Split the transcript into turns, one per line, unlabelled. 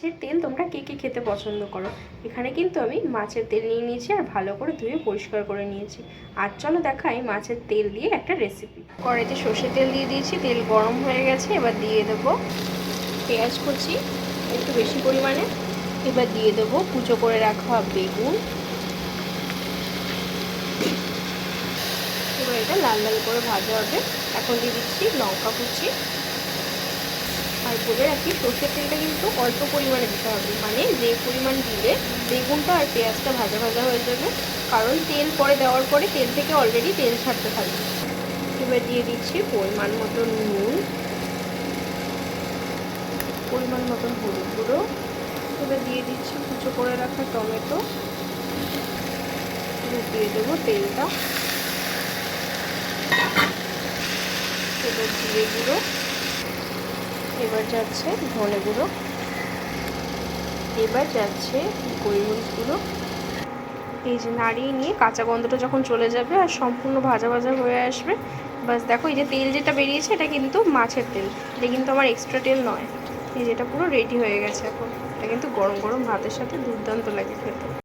মাছের তেল তোমরা কে কে খেতে পছন্দ করো। এখানে কিন্তু আমি মাছের তেল নিয়ে নিয়েছি আর ভালো করে ধুয়ে পরিষ্কার করে নিয়েছি। আর চলো দেখাই মাছের তেল দিয়ে একটা রেসিপি। কড়াইতে সর্ষের তেল দিয়ে দিয়েছি, তেল গরম হয়ে গেছে। এবার দিয়ে দেবো পেঁয়াজ কুচি একটু বেশি পরিমাণে। এবার দিয়ে দেবো কুচো করে রাখা বেগুন। এবার এটা লাল লাল করে ভাজা হবে। এখন দিয়ে দিচ্ছি লঙ্কা কুচি। আর বলে রাখি, সর্ষের তেলটা কিন্তু অল্প পরিমাণে দিতে হবে, মানে যে পরিমাণ দিলে বেগুনটা আর পেঁয়াজটা ভাজা ভাজা হয়ে যাবে, কারণ তেল পরে দেওয়ার পরে তেল থেকে অলরেডি তেল ছাড়তে থাকবে। এবার দিয়ে দিচ্ছি পরিমাণ মতো নুন, পরিমাণ মতন হলুদ গুঁড়ো। এবার দিয়ে দিচ্ছি কুচো করে রাখা টমেটো। এবার দিয়ে দেবো তেলটা। এবার জিরে গুঁড়ো। এবার যাচ্ছে ধনে গুঁড়ো। এবার যাচ্ছে গোলমরিচ গুঁড়ো। এই যে নাড়িয়ে নিয়ে কাঁচা গন্ধটা যখন চলে যাবে আর সম্পূর্ণ ভাজা ভাজা হয়ে আসবে, বাস দেখো এই যে তেল যেটা বেরিয়েছে এটা কিন্তু মাছের তেল, এটা কিন্তু আমার এক্সট্রা তেল নয়। এই যেটা পুরো রেডি হয়ে গেছে। এখন এটা কিন্তু গরম গরম ভাতের সাথে দুর্দান্ত লাগে খেতে।